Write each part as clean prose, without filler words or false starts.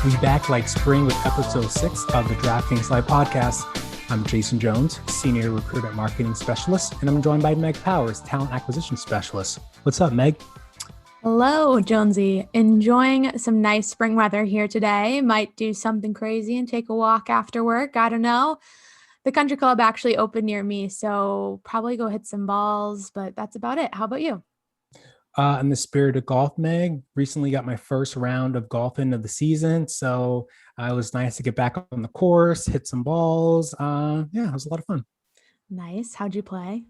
We back like spring with episode 6 of the DraftKings Live podcast. I'm Jason Jones, Senior Recruitment Marketing Specialist, and I'm joined by Meg Powers, Talent Acquisition Specialist. What's up, Meg? Hello, Jonesy. Enjoying some nice spring weather here today. Might do something crazy and take a walk after work. I don't know. The country club actually opened near me, so probably go hit some balls, but that's about it. How about you? In the spirit of golf, Meg, recently got my first round of golf into the season, so it was nice to get back on the course, hit some balls. Yeah, it was a lot of fun. Nice. How'd you play?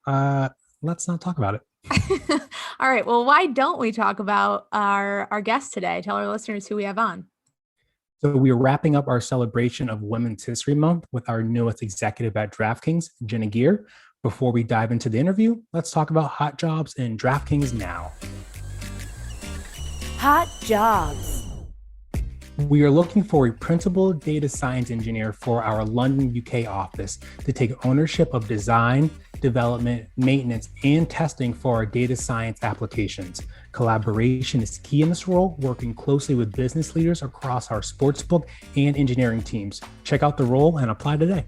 Let's not talk about it. All right. Well, why don't we talk about our guest today? Tell our listeners who we have on. So we are wrapping up our celebration of Women's History Month with our newest executive at DraftKings, Jen Aguiar. Before we dive into the interview, let's talk about hot jobs in DraftKings now. Hot jobs. We are looking for a principal data science engineer for our London, UK office to take ownership of design, development, maintenance, and testing for our data science applications. Collaboration is key in this role, working closely with business leaders across our sportsbook and engineering teams. Check out the role and apply today.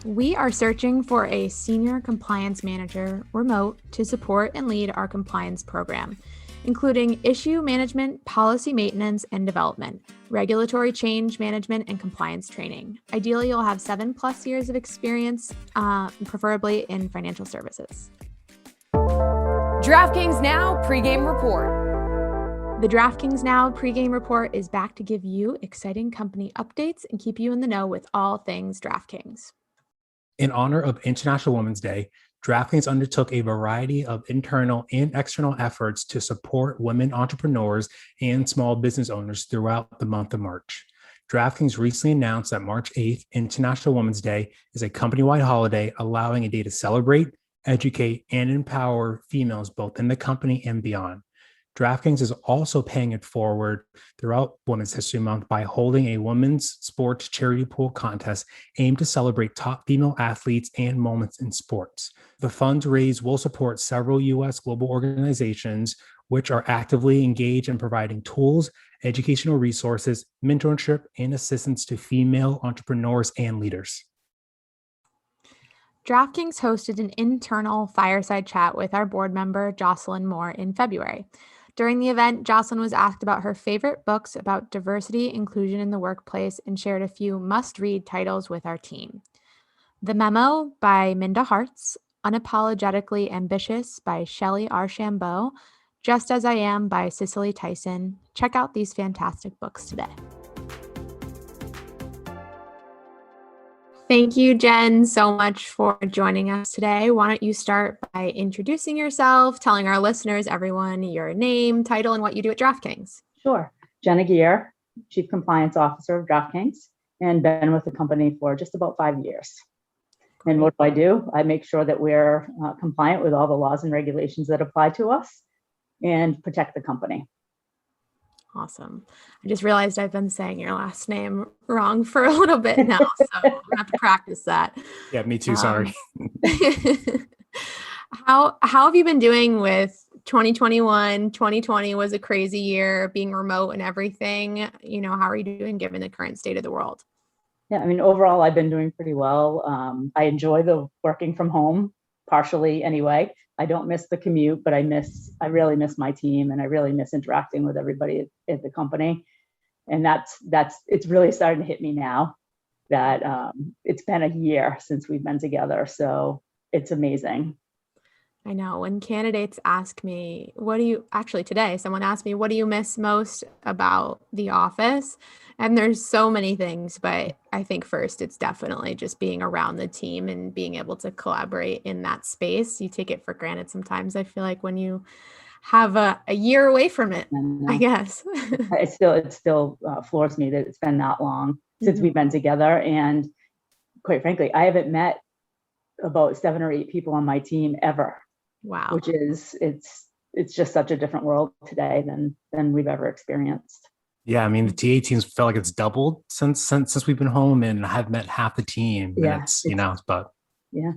We are searching for a senior compliance manager remote to support and lead our compliance program, including issue management, policy maintenance and development, regulatory change management, and compliance training. Ideally, you'll have 7+ years of experience, preferably in financial services. DraftKings Now pregame report. The DraftKings Now pregame report is back to give you exciting company updates and keep you in the know with all things DraftKings. In honor of International Women's Day, DraftKings undertook a variety of internal and external efforts to support women entrepreneurs and small business owners throughout the month of March. DraftKings recently announced that March 8th, International Women's Day, is a company-wide holiday allowing a day to celebrate, educate, and empower females both in the company and beyond. DraftKings is also paying it forward throughout Women's History Month by holding a women's sports charity pool contest aimed to celebrate top female athletes and moments in sports. The funds raised will support several U.S. global organizations which are actively engaged in providing tools, educational resources, mentorship, and assistance to female entrepreneurs and leaders. DraftKings hosted an internal fireside chat with our board member, Jocelyn Moore, in February. During the event, Jocelyn was asked about her favorite books about diversity, inclusion in the workplace, and shared a few must-read titles with our team. The Memo by Minda Harts, Unapologetically Ambitious by Shelley Archambault, Just As I Am by Cicely Tyson. Check out these fantastic books today. Thank you, Jen, so much for joining us today. Why don't you start by introducing yourself, telling our listeners, everyone, your name, title, and what you do at DraftKings? Sure. Jen Aguiar, Chief Compliance Officer of DraftKings, and been with the company for just about 5 years. Great. And what do? I make sure that we're compliant with all the laws and regulations that apply to us and protect the company. Awesome. I just realized I've been saying your last name wrong for a little bit now, so I'm going to have to practice that. Yeah, me too. Sorry. How have you been doing with 2021? 2020 was a crazy year, being remote and everything. How are you doing given the current state of the world? Yeah, overall, I've been doing pretty well. I enjoy the working from home, partially anyway. I don't miss the commute, but I really miss my team, and I really miss interacting with everybody at the company. And it's really starting to hit me now that it's been a year since we've been together. So it's amazing. I know when candidates ask me, today, someone asked me, what do you miss most about the office? And there's so many things, but I think first it's definitely just being around the team and being able to collaborate in that space. You take it for granted sometimes. I feel like when you have a year away from it, I guess. It still floors me that it's been that long since we've been together. And quite frankly, I haven't met about 7 or 8 people on my team ever. Wow. Which is, it's just such a different world today than we've ever experienced. Yeah, the TA teams felt like it's doubled since we've been home, and I've met half the team. Yeah, Yeah.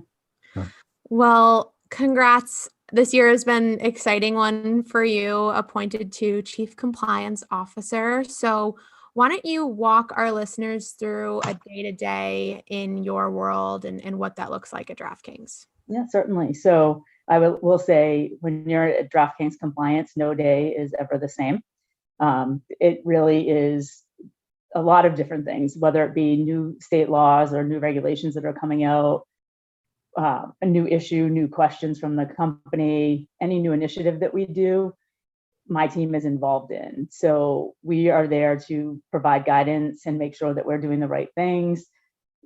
Well, congrats. This year has been an exciting one for you, appointed to Chief Compliance Officer. So Why don't you walk our listeners through a day-to-day in your world and what that looks like at DraftKings? Yeah, certainly. So I will say when you're at DraftKings compliance, no day is ever the same. It really is a lot of different things, whether it be new state laws or new regulations that are coming out, a new issue, new questions from the company, any new initiative that we do, my team is involved in. So we are there to provide guidance and make sure that we're doing the right things,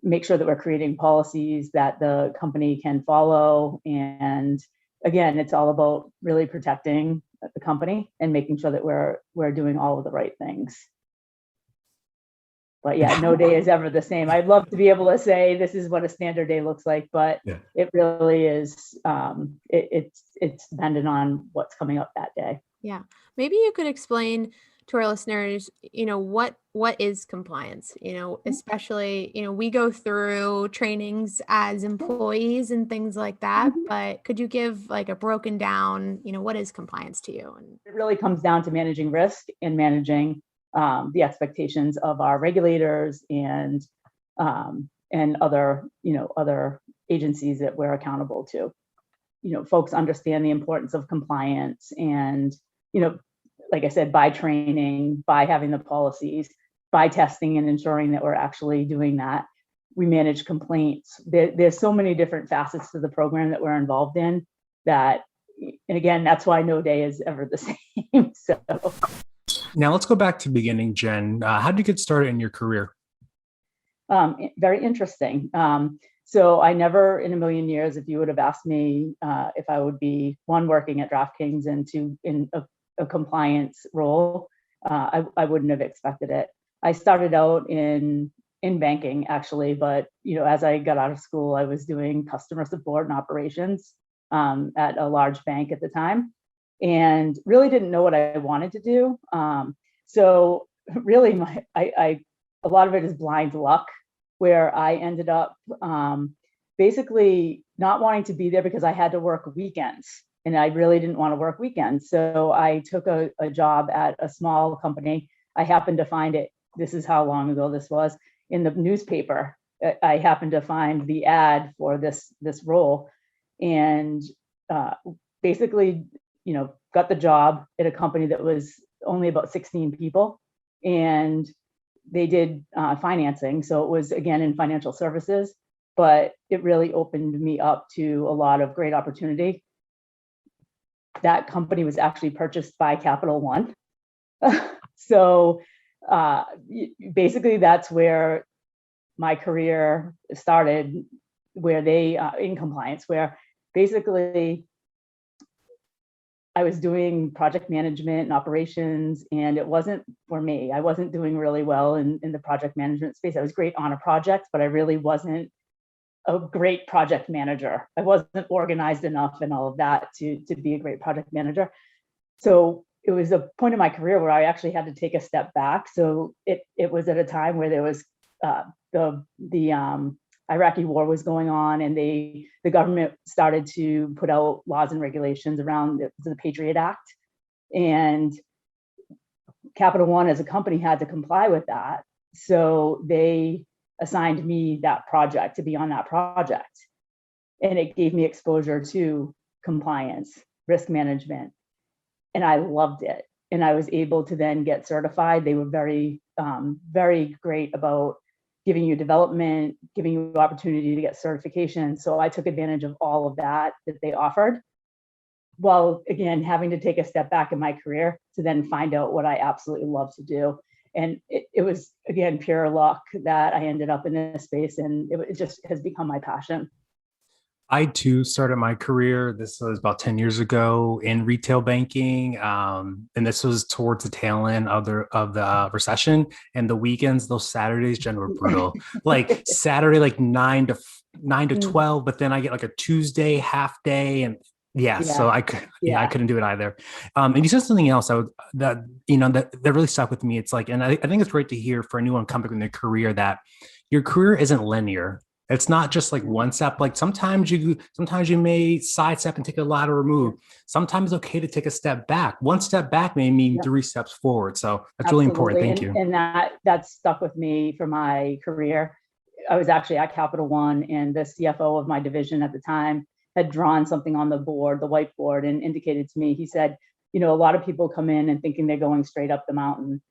make sure that we're creating policies that the company can follow. And again, it's all about really protecting the company and making sure that we're doing all of the right things. But yeah, no day is ever the same. I'd love to be able to say this is what a standard day looks like, but it really is, it's dependent on what's coming up that day. Yeah. Maybe you could explain to our listeners, what is compliance, especially, we go through trainings as employees and things like that, but could you give like a broken down, what is compliance to you? And it really comes down to managing risk and managing the expectations of our regulators and other agencies that we're accountable to. Folks understand the importance of compliance and, like I said, by training, by having the policies, by testing and ensuring that we're actually doing that. We manage complaints. There's so many different facets to the program that we're involved in that, and again, that's why no day is ever the same. So now let's go back to the beginning, Jen. How did you get started in your career? Very interesting. So I never in a million years, if you would have asked me if I would be one, working at DraftKings, and two, in a compliance role, I wouldn't have expected it. I started out in banking actually, but as I got out of school, I was doing customer support and operations at a large bank at the time, and really didn't know what I wanted to do. So really, a lot of it is blind luck, where I ended up basically not wanting to be there because I had to work weekends, and I really didn't want to work weekends. So I took a job at a small company. I happened to find it, this is how long ago this was, in the newspaper. I happened to find the ad for this role, and basically, got the job at a company that was only about 16 people, and they did financing. So it was, again, in financial services, but it really opened me up to a lot of great opportunity. That company was actually purchased by Capital One. So basically that's where my career started, where they, in compliance, where basically I was doing project management and operations, and it wasn't for me. I wasn't doing really well in the project management space. I was great on a project, but I really wasn't a great project manager. I wasn't organized enough and all of that to be a great project manager. So it was a point in my career where I actually had to take a step back. So it was at a time where there was the Iraqi war was going on, and the government started to put out laws and regulations around the Patriot Act, and Capital One as a company had to comply with that. So they assigned me that project, to be on that project, and it gave me exposure to compliance, risk management, and I loved it. And I was able to then get certified. They were very, very great about giving you development, giving you opportunity to get certification. So I took advantage of all of that they offered, while again, having to take a step back in my career to then find out what I absolutely love to do. And it was, again, pure luck that I ended up in this space, and it just has become my passion. I too started my career, this was about 10 years ago, in retail banking. And this was towards the tail end of the recession. And the weekends, those Saturdays, Jen, were brutal. Like Saturday, like 9 to 12, but then I get like a Tuesday half day, and so I couldn't do it either. And you said something else that really stuck with me. It's like, and I think it's great to hear for anyone coming in their career that your career isn't linear. It's not just like one step. Like sometimes you may sidestep and take a lateral move. Sometimes it's okay to take a step back. One step back may mean Yep. 3 steps forward. So that's really important. Absolutely. Thank you. And that stuck with me for my career. I was actually at Capital One, and the CFO of my division at the time had drawn something on the board, the whiteboard, and indicated to me, he said, a lot of people come in and thinking they're going straight up the mountain,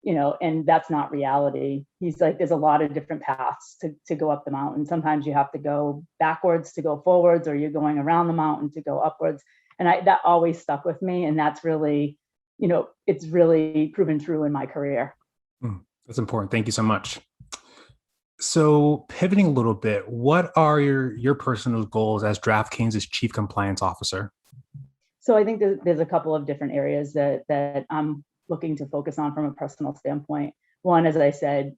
and that's not reality. He's like, there's a lot of different paths to go up the mountain. Sometimes you have to go backwards to go forwards, or you're going around the mountain to go upwards. And that always stuck with me. And that's really, it's really proven true in my career. That's important. Thank you so much. So pivoting a little bit, what are your personal goals as DraftKings' Chief Compliance Officer? So I think there's a couple of different areas that I'm looking to focus on from a personal standpoint. One, as I said,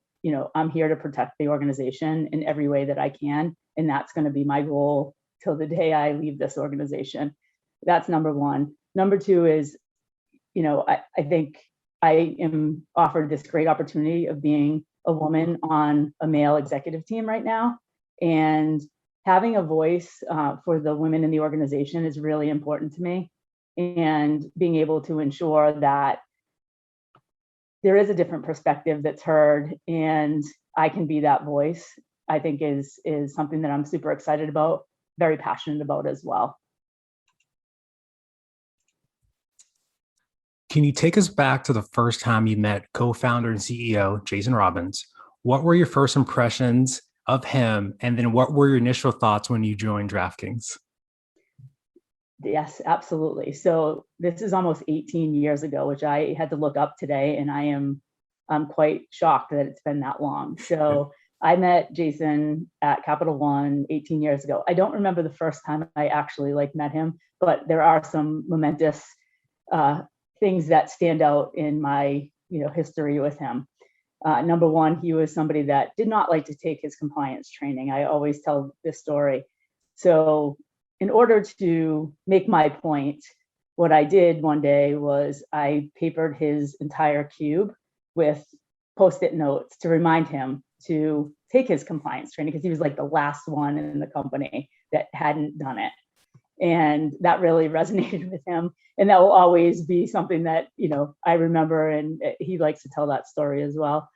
I'm here to protect the organization in every way that I can. And that's going to be my goal till the day I leave this organization. That's number one. Number two is, I think I am offered this great opportunity of being a woman on a male executive team right now. And having a voice for the women in the organization is really important to me. And being able to ensure that there is a different perspective that's heard and I can be that voice, I think is something that I'm super excited about, very passionate about as well. Can you take us back to the first time you met co-founder and CEO Jason Robins? What were your first impressions of him? And then what were your initial thoughts when you joined DraftKings? Yes, absolutely. So this is almost 18 years ago, which I had to look up today, and I'm quite shocked that it's been that long. So I met Jason at Capital One 18 years ago. I don't remember the first time I actually met him, but there are some momentous things that stand out in my history with him. Number one, he was somebody that did not like to take his compliance training. I always tell this story. So in order to make my point, what I did one day was I papered his entire cube with Post-it notes to remind him to take his compliance training, because he was like the last one in the company that hadn't done it. And that really resonated with him. And that will always be something that, I remember, and he likes to tell that story as well.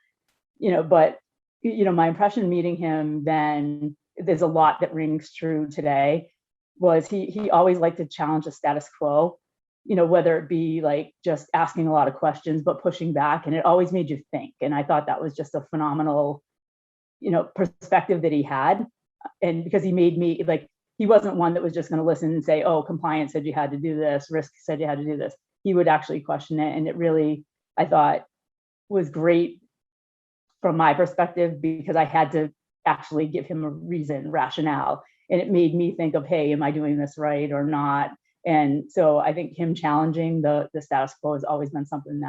But, my impression meeting him then, there's a lot that rings true today, was he always liked to challenge the status quo, whether it be like just asking a lot of questions, but pushing back. And it always made you think. And I thought that was just a phenomenal, perspective that he had. And because he made me he wasn't one that was just going to listen and say, oh, compliance said you had to do this, risk said you had to do this. He would actually question it. And it really, I thought, was great from my perspective, because I had to actually give him a reason, rationale. And it made me think of, hey, am I doing this right or not? And so I think him challenging the status quo has always been something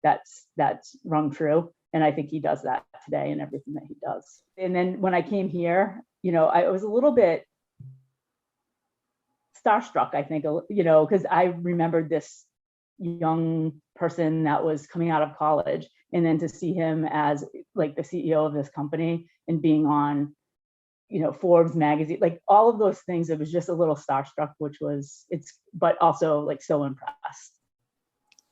that's rung true. And I think he does that today in everything that he does. And then when I came here, I was a little bit starstruck, I think, because I remembered this young person that was coming out of college, and then to see him as the CEO of this company and being on, Forbes magazine, all of those things, it was just a little starstruck, but also so impressed.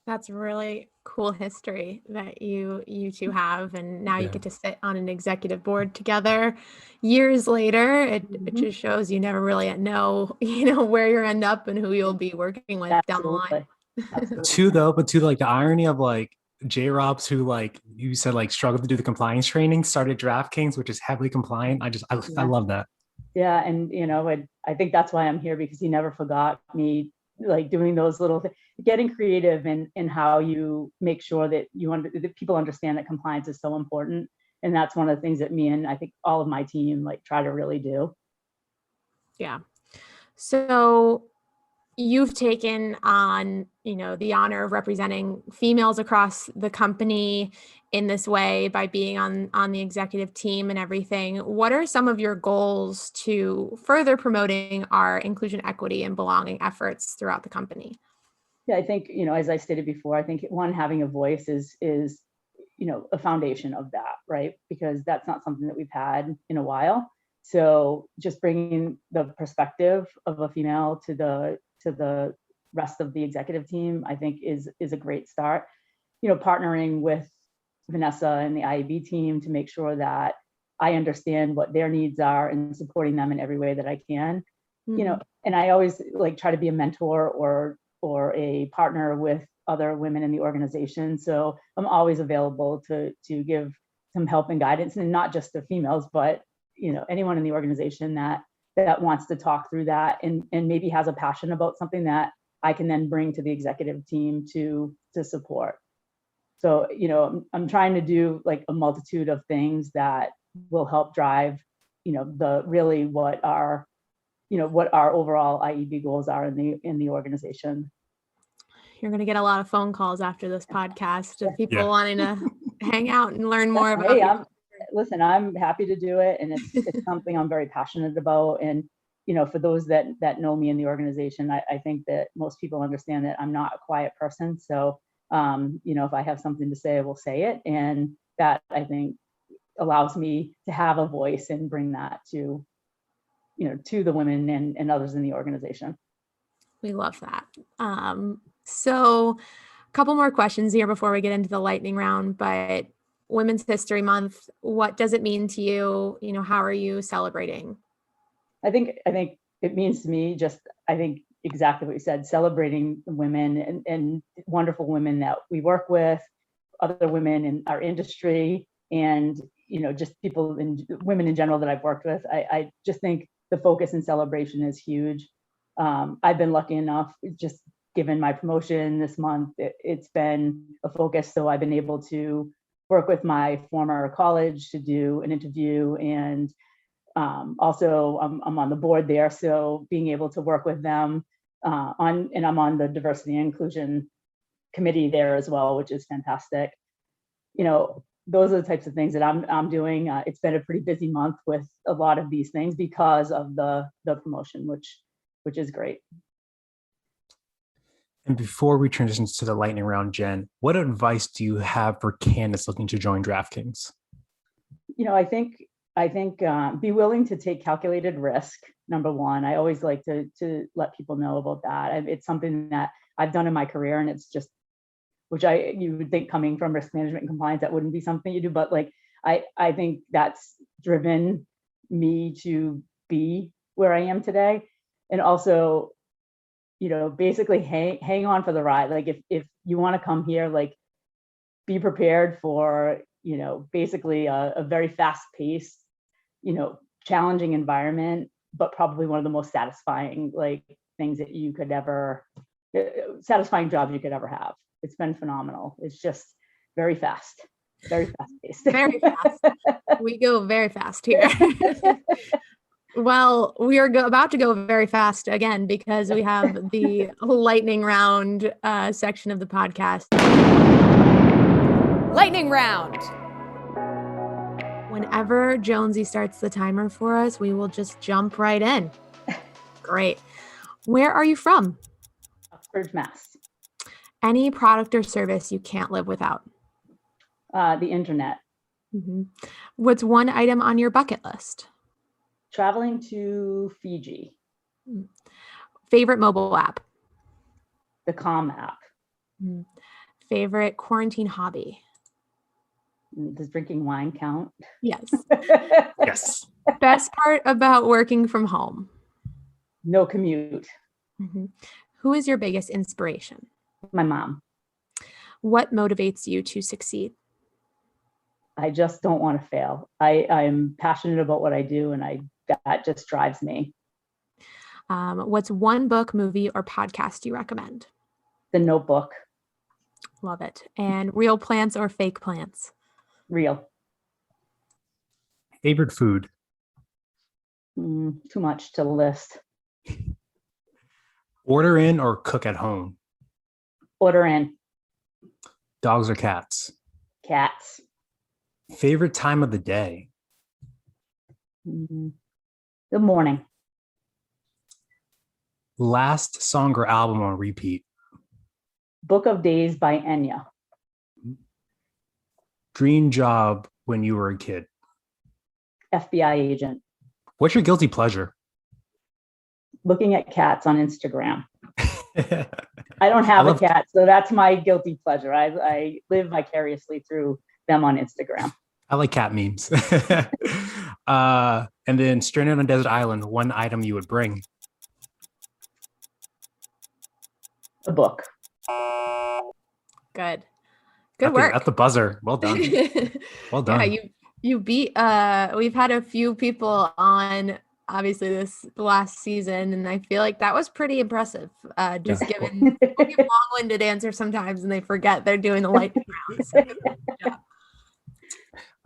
That's really cool history that you two have, and now you get to sit on an executive board together years later. It just shows you never really know where you end up and who you'll be working with down the line. Two, the irony of J-Robs, who you said struggled to do the compliance training, started DraftKings, which is heavily compliant. I love that. Yeah, and I think that's why I'm here, because he never forgot me, doing those little things, getting creative in how you make sure that that people understand that compliance is so important. And that's one of the things that me and I think all of my team try to really do. Yeah. So you've taken on, the honor of representing females across the company in this way by being on the executive team and everything. What are some of your goals to further promoting our inclusion, equity, and belonging efforts throughout the company? Yeah, I think, as I stated before, I think one, having a voice is a foundation of that, right? Because that's not something that we've had in a while. So just bringing the perspective of a female to the rest of the executive team, I think is a great start. Partnering with Vanessa and the IAB team to make sure that I understand what their needs are and supporting them in every way that I can. And I always try to be a mentor or a partner with other women in the organization. So I'm always available to give some help and guidance, and not just the females, but anyone in the organization that wants to talk through that and maybe has a passion about something that I can then bring to the executive team to support. So, I'm trying to do a multitude of things that will help drive, what our overall IEB goals are in the organization. You're going to get a lot of phone calls after this podcast of people wanting to hang out and learn more about Listen, I'm happy to do it. And it's something I'm very passionate about. And, for those that know me in the organization, I think that most people understand that I'm not a quiet person. So, if I have something to say, I will say it. And that, I think, allows me to have a voice and bring that to the women and others in the organization. We love that. So a couple more questions here before we get into the lightning round, but Women's History Month, what does it mean to you? How are you celebrating? I think it means to me exactly what you said, celebrating women and wonderful women that we work with, other women in our industry, and just women in general that I've worked with. I just think the focus and celebration is huge. I've been lucky enough, just given my promotion this month, it's been a focus. So I've been able to work with my former college to do an interview, and also I'm on the board there. So being able to work with them and I'm on the diversity and inclusion committee there as well, which is fantastic. Those are the types of things that I'm doing. It's been a pretty busy month with a lot of these things because of the promotion, which is great. And before we transition to the lightning round, Jen, what advice do you have for candidates looking to join DraftKings? I think be willing to take calculated risk. Number one, I always like to let people know about that. It's something that I've done in my career, and it's just, you would think coming from risk management and compliance, that wouldn't be something you do, but I think that's driven me to be where I am today. And also, basically hang on for the ride. If you want to come here, be prepared for, basically a very fast paced, challenging environment, but probably one of the most satisfying, things that you could ever, satisfying jobs you could ever have. It's been phenomenal. It's just very fast paced. Very fast. We go very fast here. Well, we are about to go very fast again because we have the lightning round section of the podcast. Lightning round. Whenever Jonesy starts the timer for us, we will just jump right in. Great. Where are you from? Uxbridge, Mass. Any product or service you can't live without? The internet. Mm-hmm. What's one item on your bucket list? Traveling to Fiji. Favorite mobile app? The Calm app. Favorite quarantine hobby? Does drinking wine count? Yes. Yes. Best part about working from home? No commute. Mm-hmm. Who is your biggest inspiration? My mom. What motivates you to succeed? I just don't want to fail. I'm passionate about what I do, and that just drives me. What's one book, movie, or podcast you recommend? The Notebook. Love it. And real plants or fake plants? Real. Favorite food? Too much to list. Order in or cook at home? Order in. Dogs or cats? Cats. Favorite time of the day? The morning. Last song or album on repeat? Book of Days by Enya. Dream job when you were a kid? FBI agent. What's your guilty pleasure? Looking at cats on Instagram. I don't have a cat, so that's my guilty pleasure. I live vicariously through them on Instagram. I like cat memes. And then stranded on a desert island, one item you would bring. A book. Good work. That's the buzzer. Well done. Well done. Yeah, you beat, we've had a few people on, obviously, this last season, and I feel like that was pretty impressive. Just given people give long-winded answers sometimes, and they forget they're doing the lightning round. So, yeah.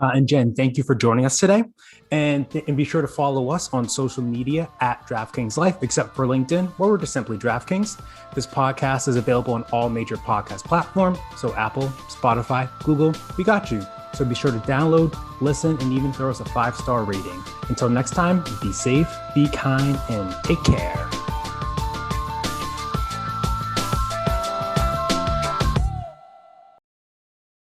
And Jen, thank you for joining us today. And be sure to follow us on social media at DraftKings Life, except for LinkedIn, where we're just simply DraftKings. This podcast is available on all major podcast platforms. So Apple, Spotify, Google, we got you. So be sure to download, listen, and even throw us a 5-star rating. Until next time, be safe, be kind, and take care.